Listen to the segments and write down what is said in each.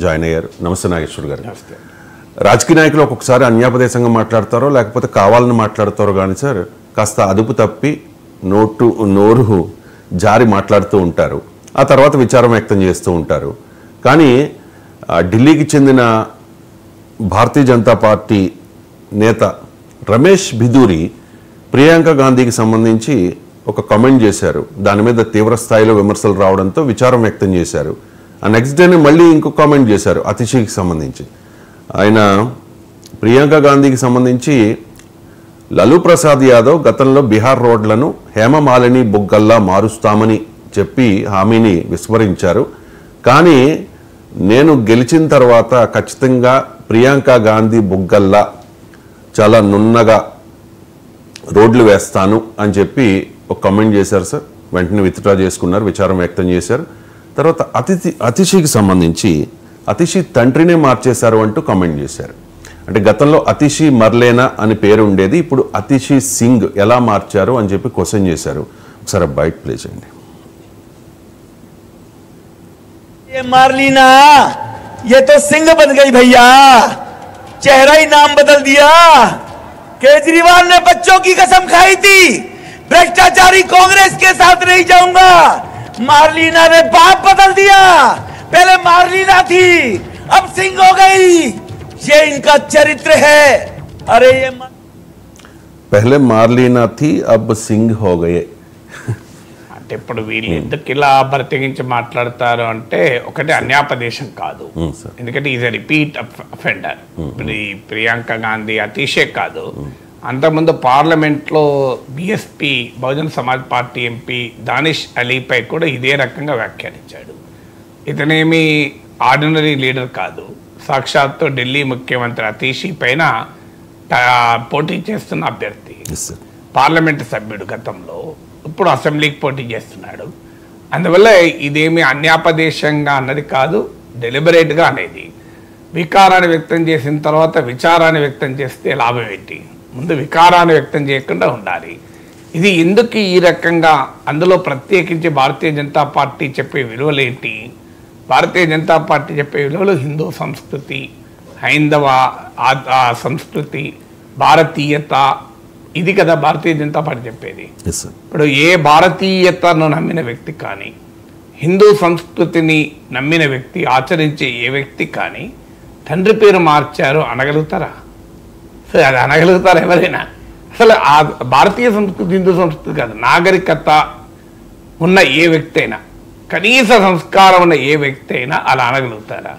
Join అయ్యారు. నమస్తే నాగేశ్వర్ గారు. రాజకీయ నాయకులు ఒక్కొక్కసారి అన్యాపదేశంగా మాట్లాడతారో లేకపోతే కావాలని మాట్లాడతారో కానీ సార్ కాస్త అదుపు తప్పి నోరు జారి మాట్లాడుతూ ఉంటారు. ఆ తర్వాత విచారం వ్యక్తం చేస్తూ ఉంటారు. కానీ ఢిల్లీకి చెందిన భారతీయ జనతా పార్టీ నేత రమేష్ బిధూరి ప్రియాంక గాంధీకి సంబంధించి ఒక కామెంట్ చేశారు. దాని మీద తీవ్ర స్థాయిలో విమర్శలు రావడంతో విచారం వ్యక్తం చేశారు. ఆ నెక్స్ట్ డేనే మళ్ళీ ఇంకొక కామెంట్ చేశారు అతిశీకి సంబంధించి. ఆయన ప్రియాంక గాంధీకి సంబంధించి లాలూ ప్రసాద్ యాదవ్ గతంలో బీహార్ రోడ్లను హేమమాలిని బొగ్గల్లా మారుస్తామని చెప్పి హామీని విస్మరించారు. కానీ నేను గెలిచిన తర్వాత ఖచ్చితంగా ప్రియాంక గాంధీ బొగ్గల్లా చాలా నున్నగా రోడ్లు వేస్తాను అని చెప్పి ఒక కామెంట్ చేశారు సార్. వెంటనే విత్డ్రా చేసుకున్నారు, విచారం వ్యక్తం చేశారు. తర్వాత అతిశీకి సంబంధించి అతిశీ తండ్రినే మార్చేశారు అంటూ కామెంట్ చేశారు. అంటే గతంలో అతిశీ మర్లేనా అని పేరు ఉండేది, ఇప్పుడు అతిశీ సింగ్ ఎలా మార్చారు అని చెప్పి క్వశ్చన్ చేశారు. ఒకసారి బయట ప్లే చేయండి. मार्लिना ये तो सिंह बन गई भैया, चेहरा ही नाम बदल दिया। केजरीवाल ने बच्चों की कसम खाई थी भ्रष्टाचारी कांग्रेस के साथ नहीं जाऊंगा, मार्लिना ने बाप बदल दिया। पहले मार्लिना थी अब सिंह हो गई, ये इनका चरित्र है। अरे ये पहले मार्लिना थी अब सिंह हो गए. అంటే ఇప్పుడు వీళ్ళు ఎందుకు ఇలా ప్రత్యేకించి మాట్లాడతారు అంటే ఒకటి అన్యాపదేశం కాదు, ఎందుకంటే ఈజ్ ఎ రిపీట్ అఫెండర్. ఇప్పుడు ఈ ప్రియాంక గాంధీ అతిశే కాదు, అంతకుముందు పార్లమెంట్లో BSP Bahujan Samaj Party MP Danish అలీపై కూడా ఇదే రకంగా వ్యాఖ్యానించాడు. ఇతనేమి ఆర్డినరీ లీడర్ కాదు, సాక్షాత్తు ఢిల్లీ ముఖ్యమంత్రి అతిశీ పైన పోటీ చేస్తున్న అభ్యర్థి, పార్లమెంటు సభ్యుడు, గతంలో ఇప్పుడు అసెంబ్లీకి పోటీ చేస్తున్నాడు. అందువల్ల ఇదేమి అన్యాపదేశంగా అన్నది కాదు, డెలిబరేట్గా అనేది. వికారాన్ని వ్యక్తం చేసిన తర్వాత విచారాన్ని వ్యక్తం చేస్తే లాభం ఏంటి? ముందు వికారాన్ని వ్యక్తం చేయకుండా ఉండాలి. ఇది ఎందుకు ఈ రకంగా, అందులో ప్రత్యేకించి భారతీయ జనతా పార్టీ చెప్పే విలువలు ఏంటి? భారతీయ జనతా పార్టీ చెప్పే విలువలు హిందూ సంస్కృతి, హైందవ సంస్కృతి, భారతీయత, ఇది కదా భారతీయ జనతా పార్టీ చెప్పేది. ఇప్పుడు ఏ భారతీయతను నమ్మిన వ్యక్తి కానీ, హిందూ సంస్కృతిని నమ్మిన వ్యక్తి, ఆచరించే ఏ వ్యక్తి కానీ తండ్రి పేరు మార్చారు అనగలుగుతారా? అసలు అది అనగలుగుతారా ఎవరైనా? అసలు ఆ భారతీయ సంస్కృతి హిందూ సంస్కృతి కాదు, నాగరికత ఉన్న ఏ వ్యక్తి అయినా, కనీస సంస్కారం ఉన్న ఏ వ్యక్తి అయినా అలా అనగలుగుతారా?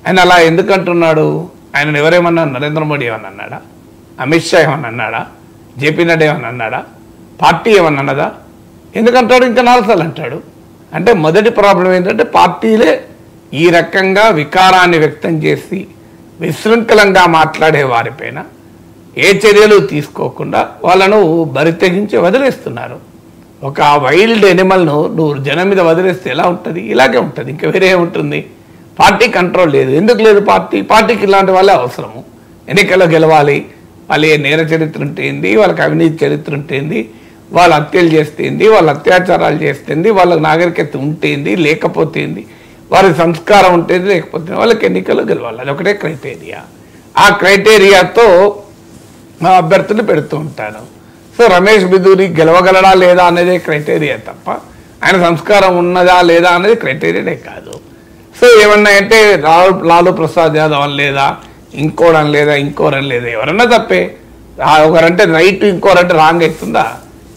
ఆయన అలా ఎందుకంటున్నాడు? ఆయన ఎవరేమన్నా, నరేంద్ర మోడీ ఏమన్నా అన్నాడా? అమిత్ షా ఏమన్నా అన్నాడా? జేపీ నడ్డా ఏమన్నా అన్నాడా? పార్టీ ఏమన్నా అన్నదా? ఎందుకంటాడు? ఇంకా 4 సార్లు అంటాడు. అంటే మొదటి ప్రాబ్లం ఏంటంటే పార్టీలే ఈ రకంగా వికారాన్ని వ్యక్తం చేసి విశృంఖలంగా మాట్లాడే వారిపైన ఏ చర్యలు తీసుకోకుండా వాళ్ళను బరితెగించి వదిలేస్తున్నారు. ఒక వైల్డ్ ఎనిమల్ను నువ్వు జనం మీద వదిలేస్తే ఎలా ఉంటుంది? ఇలాగే ఉంటుంది, ఇంకా వేరే ఉంటుంది. పార్టీ కంట్రోల్ లేదు. ఎందుకు లేదు? పార్టీకి ఇలాంటి వాళ్ళే అవసరము. ఎన్నికల్లో గెలవాలి, వాళ్ళ నేర చరిత్ర ఉంటేంది, వాళ్ళకి అవినీతి చరిత్ర ఉంటేంది, వాళ్ళ హత్యలు చేస్తేంది, వాళ్ళ అత్యాచారాలు చేస్తేంది, వాళ్ళకి నాగరికత ఉంటేంది లేకపోతేంది, వారి సంస్కారం ఉంటేంది లేకపోతే, వాళ్ళకి ఎన్నికల్లో గెలవాలి. అది ఒకటే క్రైటీరియా. ఆ క్రైటీరియాతో మా అభ్యర్థులు పెడుతూ ఉంటాను. సో రమేష్ బిధూరి గెలవగలడా లేదా అనేదే క్రైటీరియా తప్ప ఆయన సంస్కారం ఉన్నదా లేదా అనేది క్రైటీరియానే కాదు. సో ఏమన్నా అంటే లాలూ ప్రసాద్ యాదవ్ అని లేదా, ఇంకోరని లేదా, ఇంకోరని లేదా, ఎవరన్నా తప్పే. ఒకరంటే రైట్, ఇంకోరంటే రాంగ్ అవుతుందా?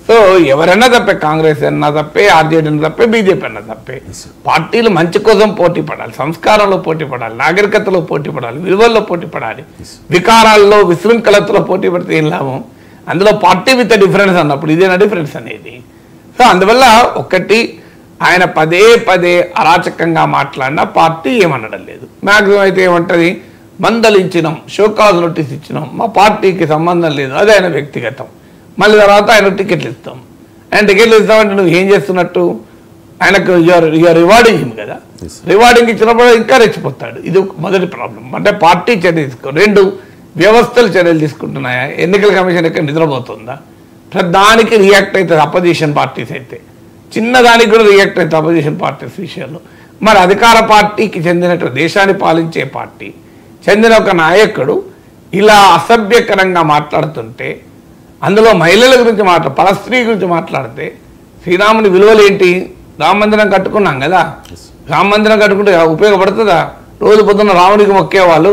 సో ఎవరైనా తప్పే, కాంగ్రెస్ అన్నా తప్పే, ఆర్జేడీ అన్నా తప్పే, బీజేపీ అన్నా తప్పే. పార్టీలు మంచి కోసం పోటీ పడాలి, సంస్కారంలో పోటీ పడాలి, నాగరికతలో పోటీ పడాలి, విలువల్లో పోటీ పడాలి. వికారాల్లో విశృంఖలతలో పోటీ పడితే ఏం లాభం? అందులో పార్టీ విత్ డిఫరెన్స్ అన్నప్పుడు ఇదేనా డిఫరెన్స్ అనేది? సో అందువల్ల ఒకటి, ఆయన పదే పదే అరాచకంగా మాట్లాడినా పార్టీ ఏమనడం లేదు. మ్యాక్సిమం అయితే ఏమంటుంది, మందలించినాం, షోకాజ్ నోటీస్ ఇచ్చినాం, మా పార్టీకి సంబంధం లేదు, అది ఆయన వ్యక్తిగతం. మళ్ళీ తర్వాత ఆయన టికెట్లు ఇస్తాం. ఆయన టికెట్లు ఇస్తామంటే నువ్వు ఏం చేస్తున్నట్టు? ఆయనకు యూఆర్ రివార్డింగ్ హిమ్ కదా. రివార్డింగ్ ఇచ్చినప్పుడు ఇంకా రెచ్చిపోతాడు. ఇది మొదటి ప్రాబ్లం. అంటే పార్టీ చర్య తీసుకో. 2, వ్యవస్థలు చర్యలు తీసుకుంటున్నాయా? ఎన్నికల కమిషన్ ఎక్కడ నిద్రపోతుందా? దానికి రియాక్ట్ అవుతుంది అపోజిషన్ పార్టీస్ అయితే, చిన్నదానికి కూడా రియాక్ట్ అవుతుంది అపోజిషన్ పార్టీస్ విషయంలో. మరి అధికార పార్టీకి చెందినట్టు దేశాన్ని పాలించే పార్టీ చెందిన ఒక నాయకుడు ఇలా అసభ్యకరంగా మాట్లాడుతుంటే, అందులో మహిళల గురించి పరస్త్రీ గురించి మాట్లాడితే శ్రీరాముని విలువలేంటి? రామ మందిరం కట్టుకున్నాం కదా, రామ మందిరం కట్టుకుంటే ఉపయోగపడుతుందా? రోజు పొద్దున్న రామునికి మొక్కేవాళ్ళు,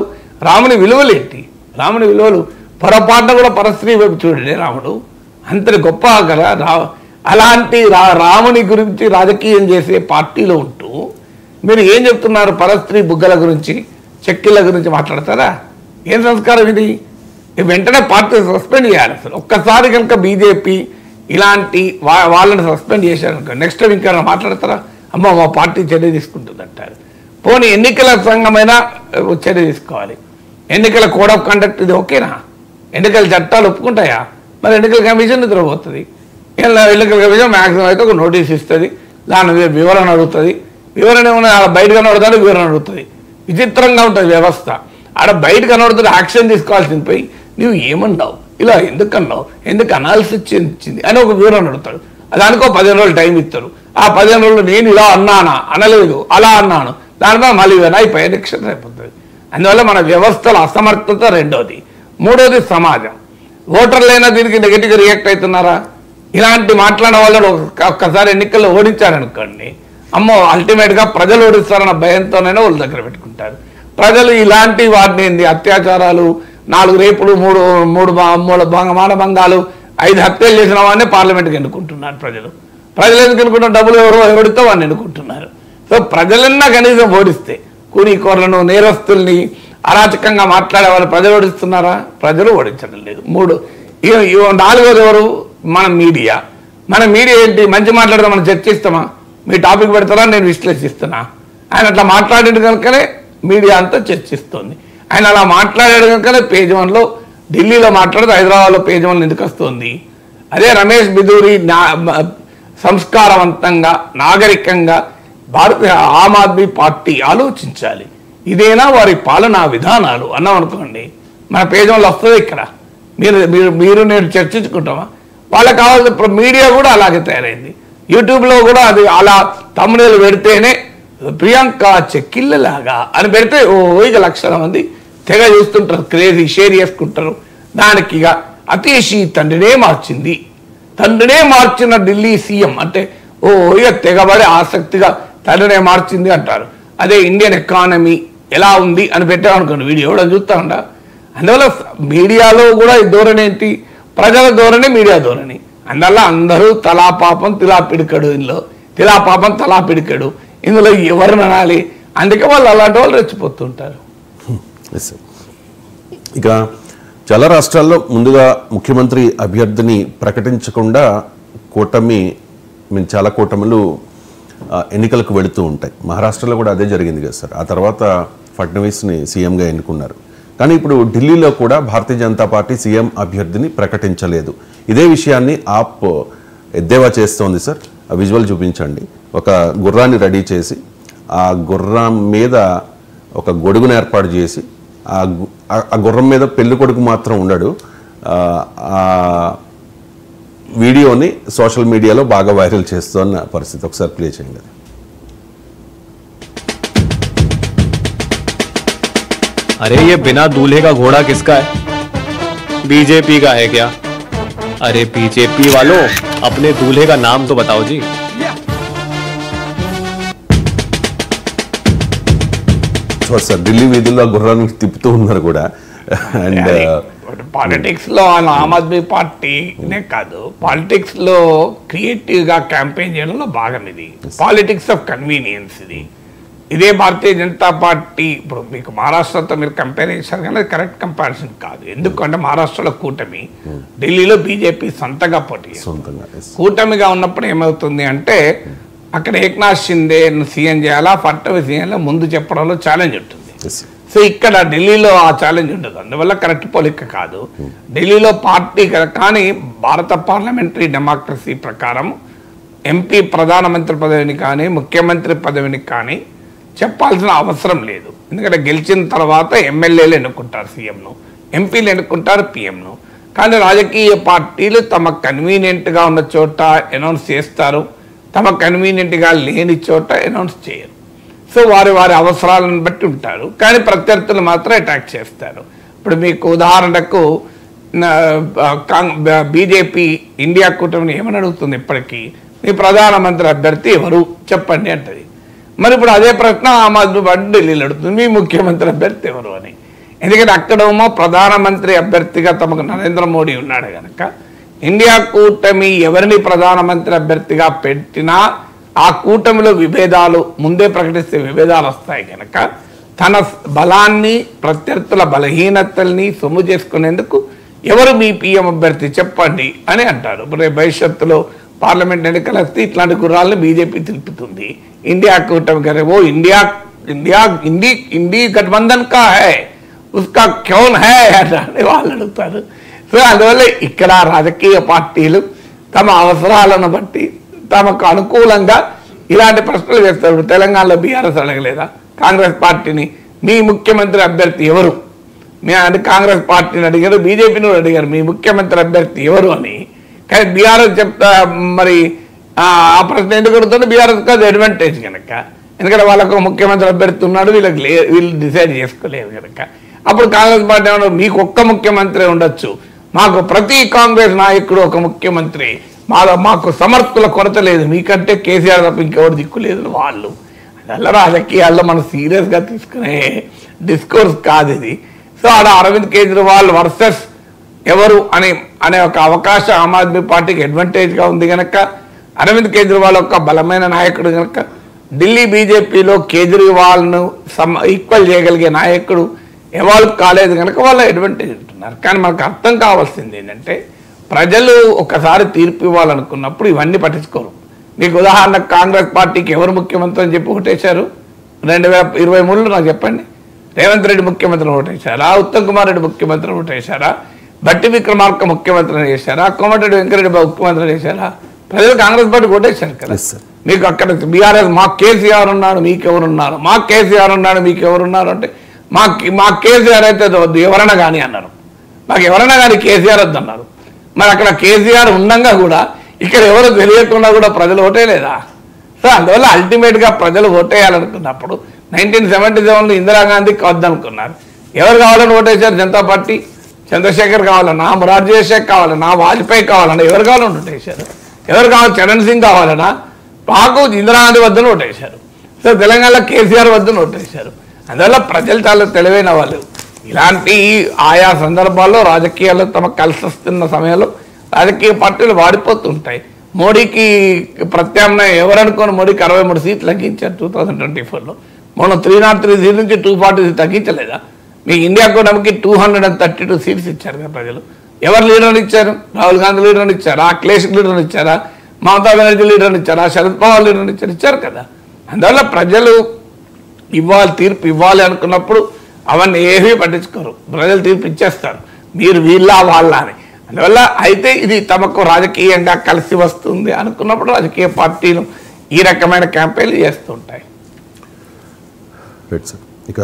రాముని విలువలేంటి? రాముని విలువలు పొరపాటున కూడా పరస్త్రీ వైపు చూడండి రాముడు అంతటి గొప్ప కదా. అలాంటి రాముని గురించి రాజకీయం చేసే పార్టీలో ఉంటూ మీరు ఏం చెప్తున్నారు? పరస్త్రీ బుగ్గల గురించి, చెక్కిళ్ళ గురించి మాట్లాడతారా? ఏం సంస్కారం ఇది? వెంటనే పార్టీ సస్పెండ్ చేయాలి. అసలు ఒక్కసారి కనుక బీజేపీ ఇలాంటి వాళ్ళని సస్పెండ్ చేశారనుకో, నెక్స్ట్ టైం ఇంకా మాట్లాడతారా? అమ్మ మా పార్టీ చర్య తీసుకుంటుంది అంటారు. పోనీ ఎన్నికల సంఘమైనా చర్య తీసుకోవాలి. ఎన్నికల కోడ్ ఆఫ్ కండక్ట్ ఇది ఓకేనా? ఎన్నికల చట్టాలు ఒప్పుకుంటాయా? మరి ఎన్నికల కమిషన్ నిద్రపోతుంది. ఎన్నికల కమిషన్ మ్యాక్సిమం అయితే ఒక నోటీస్ ఇస్తుంది, దాని వివరణ అడుగుతుంది. వివరణ ఏమన్నా బయట కనబడతాడు, వివరణ అడుగుతుంది. విచిత్రంగా ఉంటుంది వ్యవస్థ. ఆడ బయట కనబడుతుంది, యాక్షన్ తీసుకోవాల్సింది పోయి నువ్వు ఏమన్నావు, ఇలా ఎందుకన్నావు, ఎందుకు అనాల్సి వచ్చింది అని ఒక వివరణ అడుగుతాడు. దానికో 15 రోజులు టైం ఇస్తారు. ఆ 15 రోజులు నేను ఇలా అన్నానా, అనలేదు, అలా అన్నాను, దానిపై మళ్ళీ అయిపోయి నిక్షేపం అయిపోతుంది. అందువల్ల మన వ్యవస్థల అసమర్థత రెండోది. మూడోది సమాజం. ఓటర్లైనా దీనికి నెగిటివ్గా రియాక్ట్ అవుతున్నారా? ఇలాంటి మాట్లాడే వాళ్ళని ఒక్కసారి ఎన్నికల్లో ఓడించారనుకోండి, అమ్మో అల్టిమేట్గా ప్రజలు ఓడిస్తారన్న భయంతోనైనా వాళ్ళ దగ్గర పెట్టుకుంటారు. ప్రజలు ఇలాంటి వాటిని అత్యాచారాలు, 4 రేపులు, 3 మానభంగాలు, 5 హత్యలు చేసిన వాడిని పార్లమెంట్కి ఎన్నుకుంటున్నారు ప్రజలు. ప్రజలు ఎందుకు ఎన్నుకుంటున్నారు? డబ్బులు ఎవరితో వాడిని ఎన్నుకుంటున్నారు. సో ప్రజలన్నా కనీసం ఓడిస్తే, కూలీకోర్లను, నేరస్తుల్ని, అరాచకంగా మాట్లాడే వాళ్ళు ప్రజలు ఓడిస్తున్నారా? ప్రజలు ఓడించడం లేదు. 4వది ఎవరు? మన మీడియా. మన మీడియా ఏంటి? మంచి మాట్లాడితే మనం చర్చిస్తామా? మీ టాపిక్ పెడతారా, నేను విశ్లేషిస్తున్నా. ఆయన అట్లా మాట్లాడేది కనుకనే మీడియా అంతా చర్చిస్తుంది. ఆయన అలా మాట్లాడాడు కనుకనే పేజ్ 1లో ఢిల్లీలో మాట్లాడితే హైదరాబాద్లో పేజ్ 1 ఎందుకు వస్తుంది? అదే రమేష్ బిదూరి సంస్కారవంతంగా, నాగరికంగా భారతీయ ఆమ్ ఆద్మీ పార్టీ ఆలోచించాలి. ఇదేనా వారి పాలనా విధానాలు అన్నాం అనుకోండి, మన పేజ్ 1లో వస్తుంది. ఇక్కడ మీరు నేను చర్చించుకుంటామా? వాళ్ళకి కావాల్సిన మీడియా కూడా అలాగే తయారైంది. యూట్యూబ్లో కూడా అది అలా తమ్ముళ్ళు పెడితేనే ప్రియాంక చెక్కిళ్ళలాగా అని పెడితే ఇక లక్షల మంది తెగ చూస్తుంటారు, క్రేజీ షేర్ చేసుకుంటారు. దానికి ఇక అతీషి తండ్రినే మార్చిన ఢిల్లీ సీఎం అంటే ఇక తెగబడి ఆసక్తిగా తండ్రినే మార్చింది అంటారు. అదే ఇండియన్ ఎకానమీ ఎలా ఉంది అని పెట్టామనుకోండి, వీడియో కూడా చూస్తూ ఉంటా. అందువల్ల మీడియాలో కూడా ఈ ధోరణి ఏంటి? ప్రజల ధోరణి, మీడియా ధోరణి. అందువల్ల అందరూ తలా పాపం తిలా పిడికడు. ఇందులో ఎవరు అనాలి? అందుకే వాళ్ళు అలాంటి వాళ్ళు రెచ్చిపోతుంటారు. ఇక చాలా రాష్ట్రాల్లో ముందుగా ముఖ్యమంత్రి అభ్యర్థిని ప్రకటించకుండా చాలా కూటములు ఎన్నికలకు వెళుతూ ఉంటాయి. మహారాష్ట్రలో కూడా అదే జరిగింది కదా సార్. ఆ తర్వాత ఫడ్నవీస్ని సీఎంగా ఎన్నుకున్నారు. కానీ ఇప్పుడు ఢిల్లీలో కూడా భారతీయ జనతా పార్టీ సీఎం అభ్యర్థిని ప్రకటించలేదు. ఇదే విషయాన్ని ఆప్ ఎద్దేవా చేస్తోంది సార్. ఆ విజువల్ చూపించండి. ఒక గుర్రాన్ని రెడీ చేసి ఆ గుర్రం మీద ఒక గొడుగును ఏర్పాటు చేసి ఆ గుర్రం మీద పెళ్లి కొడుకు మాత్రం ఉండడు. ఆ వీడియోని సోషల్ మీడియాలో బాగా వైరల్ చేస్తున్న పరిస్థితి. ఒకసారి ప్లే చేయండి. अरे ये बिना दूल्हे का घोड़ा किसका है? बीजेपी का है क्या? अरे बीजेपी वालों, अपने दूल्हे का नाम तो बताओ जी. సార్ ఢిల్లీ వీధుల్లో గుర్రాన్ని తిప్పుతూ ఉన్నారు కూడా. అండ్ పాలిటిక్స్ లో ఆమ్ ఆద్మీ పార్టీనే కాదు, పాలిటిక్స్ లో క్రియేటివ్ గా క్యాంపెయిన్ చేయడంలో భాగం ఇది. పాలిటిక్స్ ఆఫ్ కన్వీనియన్స్ ఇది. ఇదే భారతీయ జనతా పార్టీ ఇప్పుడు మీకు మహారాష్ట్రతో మీరు కంపేర్ చేశారు కానీ అది కరెక్ట్ కంపారిజన్ కాదు. ఎందుకంటే మహారాష్ట్రలో కూటమి, ఢిల్లీలో బీజేపీ సొంతంగా పోటీ. కూటమిగా ఉన్నప్పుడు ఏమవుతుంది అంటే అక్కడ ఏక్నాథ్ షిండే సీఎం చేయాలా, ఫడ్నవీస్ సీఎంలో ముందు చెప్పడంలో ఛాలెంజ్ ఉంటుంది. సో ఇక్కడ ఢిల్లీలో ఆ ఛాలెంజ్ ఉండదు. అందువల్ల కరెక్ట్ పోలిక కాదు. ఢిల్లీలో పార్టీ కానీ భారత పార్లమెంటరీ డెమోక్రసీ ప్రకారం ఎంపీ ప్రధానమంత్రి పదవిని కానీ ముఖ్యమంత్రి పదవిని కానీ చెప్పాల్సిన అవసరం లేదు. ఎందుకంటే గెలిచిన తర్వాత ఎమ్మెల్యేలు ఎన్నుకుంటారు సీఎంను, ఎంపీలు ఎన్నుకుంటారు పీఎంను. కానీ రాజకీయ పార్టీలు తమ కన్వీనియంట్గా ఉన్న చోట అనౌన్స్ చేస్తారు, తమ కన్వీనియంట్గా లేని చోట అనౌన్స్ చేయరు. సో వారి వారి అవసరాలను బట్టి ఉంటారు, కానీ ప్రత్యర్థులు మాత్రం అటాక్ చేస్తారు. ఇప్పుడు మీకు ఉదాహరణకు బీజేపీ ఇండియా కూటమిని ఏమని అడుగుతుంది, ఇప్పటికీ మీ ప్రధానమంత్రి అభ్యర్థి ఎవరు చెప్పండి అంటది. మరి ఇప్పుడు అదే ప్రశ్న ఆమ్ ఆద్మీ పార్టీ ఢిల్లీలో అడుగుతుంది, మీ ముఖ్యమంత్రి అభ్యర్థి ఎవరు అని. ఎందుకంటే అక్కడేమో ప్రధానమంత్రి అభ్యర్థిగా తమకు నరేంద్ర మోడీ ఉన్నాడు కనుక ఇండియా కూటమి ఎవరిని ప్రధానమంత్రి అభ్యర్థిగా పెట్టినా ఆ కూటమిలో విభేదాలు ముందే ప్రకటిస్తే విభేదాలు వస్తాయి కనుక తన బలాన్ని ప్రత్యర్థుల బలహీనతల్ని సొమ్ము చేసుకునేందుకు ఎవరు మీ పిఎం అభ్యర్థి చెప్పండి అని అంటారు. ఇప్పుడు భవిష్యత్తులో పార్లమెంట్ ఎన్నికలు వస్తే ఇట్లాంటి గుర్రాలను బీజేపీ తెలుపుతుంది. ఇండియా కూటమి గారే ఓ ఇండియా ఇండియా ఇండి ఇండి గఠబంధన్ కా హై ఉస్కా క్యోన్ హై అని వాళ్ళు అడుగుతారు. సో అందువల్ల ఇక్కడ రాజకీయ పార్టీలు తమ అవసరాలను బట్టి తమకు అనుకూలంగా ఇలాంటి ప్రశ్నలు వేస్తారు. తెలంగాణలో బీఆర్ఎస్ అడగలేదా కాంగ్రెస్ పార్టీని మీ ముఖ్యమంత్రి అభ్యర్థి ఎవరు, అంటే కాంగ్రెస్ పార్టీని అడిగారు, బీజేపీని అడిగారు మీ ముఖ్యమంత్రి అభ్యర్థి ఎవరు అని. కానీ బీఆర్ఎస్ చెప్తా మరి ఆ ప్రశ్న ఎందుకు అడుగుతుంటే బీఆర్ఎస్ కాదు అడ్వాంటేజ్ కనుక, ఎందుకంటే వాళ్ళకు ముఖ్యమంత్రి అభ్యర్థి ఉన్నాడు, వీళ్ళు డిసైడ్ చేసుకోలేరు కనుక. అప్పుడు కాంగ్రెస్ పార్టీ ఏమన్నా మీకు ఒక్క ముఖ్యమంత్రి ఉండొచ్చు, మాకు ప్రతి కాంగ్రెస్ నాయకుడు ఒక ముఖ్యమంత్రి, మాకు సమర్థుల కొరత లేదు, మీకంటే కేసీఆర్ తప్ప ఇంకెవరు దిక్కు లేదు వాళ్ళు. అందువల్ల రాజకీయాల్లో మనం సీరియస్గా తీసుకునే డిస్కోర్స్ కాదు ఇది. సో ఆడ అరవింద్ కేజ్రీవాల్ వర్సెస్ ఎవరు అనే ఒక అవకాశం ఆమ్ ఆద్మీ పార్టీకి అడ్వాంటేజ్గా ఉంది కనుక, అరవింద్ కేజ్రీవాల్ ఒక బలమైన నాయకుడు కనుక ఢిల్లీ బీజేపీలో కేజ్రీవాల్ను ఈక్వల్ చేయగలిగే నాయకుడు ఎవాల్వ్ కాలేదు కనుక వాళ్ళు అడ్వాంటేజ్ ఉంటున్నారు. కానీ మనకు అర్థం కావాల్సింది ఏంటంటే ప్రజలు ఒకసారి తీర్పు ఇవ్వాలనుకున్నప్పుడు ఇవన్నీ పట్టించుకోరు. మీకు ఉదాహరణకు కాంగ్రెస్ పార్టీకి ఎవరు ముఖ్యమంత్రి అని చెప్పి ఓటేశారు 2023లో నాకు చెప్పండి. రేవంత్ రెడ్డి ముఖ్యమంత్రిని ఓటేశారా, ఉత్తమ్ కుమార్ రెడ్డి ముఖ్యమంత్రిని ఓటేశారా, బట్టి విక్రమార్క ముఖ్యమంత్రిని చేశారా, కోమటిరెడ్డి వెంకరెడ్డి ముఖ్యమంత్రి చేశారా? ప్రజలు కాంగ్రెస్ పార్టీకి ఓటేశారు కదా. మీకు అక్కడ బీఆర్ఎస్ మాకు కేసీఆర్ ఉన్నాడు మీకెవరున్నారు, మాకు కేసీఆర్ ఉన్నాడు మీకెవరున్నారు అంటే మా కేసీఆర్ అయితే వద్దు ఎవరైనా కానీ అన్నారు, మాకు ఎవరైనా కానీ కేసీఆర్ వద్దు అన్నారు. మరి అక్కడ కేసీఆర్ ఉండగా కూడా ఇక్కడ ఎవరు తెలియకుండా కూడా ప్రజలు ఓటేయలేదా? సో అందువల్ల అల్టిమేట్గా ప్రజలు ఓటేయాలనుకున్నప్పుడు 1977లో ఇందిరాగాంధీకి వద్దనుకున్నారు. ఎవరు కావాలని ఓటేశారు? జనతా పార్టీ. చంద్రశేఖర్ కావాలన్నా, మొరార్జీ దేశాయ్ కావాలన్నా, వాజ్పేయి కావాలన్నా, ఎవరు కావాలని ఓటేశారు? ఎవరు కావాలి? చరణ్ సింగ్ కావాలన్నా, మాకు ఇందిరాగాంధీ వద్దని ఓటేశారు. సో తెలంగాణలో కేసీఆర్ వద్దని ఓటేశారు. అందువల్ల ప్రజలు చాలా తెలివైన వాళ్ళు. ఇలాంటి ఆయా సందర్భాల్లో రాజకీయాల్లో తమకు కలిసి వస్తున్న సమయంలో రాజకీయ పార్టీలు వాడిపోతుంటాయి. మోడీకి ప్రత్యామ్నాయం ఎవరనుకోని మోడీకి 63 సీట్లు తగ్గించారు 2024లో. మనం 303 సీట్ల నుంచి 240 తగ్గించలేదా? మీ ఇండియా కూటమికి 232 సీట్స్ ఇచ్చారు కదా ప్రజలు. ఎవరు లీడర్ని ఇచ్చారు? రాహుల్ గాంధీ లీడర్ని ఇచ్చారా, అఖిలేష్ లీడర్ని ఇచ్చారా, మమతా బెనర్జీ లీడర్ని ఇచ్చారా, శరద్ పవార్ లీడర్ని ఇచ్చారు కదా. అందువల్ల ప్రజలు తీర్పు ఇవ్వాలి అనుకున్నప్పుడు అవన్నీ ఏమీ పట్టించుకోరు, ప్రజలు తీర్పు ఇచ్చేస్తారు మీరు వీళ్ళ వాళ్ళ అని. అందువల్ల అయితే ఇది తమకు రాజకీయంగా కలిసి వస్తుంది అనుకున్నప్పుడు రాజకీయ పార్టీలు ఈ రకమైన క్యాంపెయిన్లు చేస్తుంటాయి. ఇక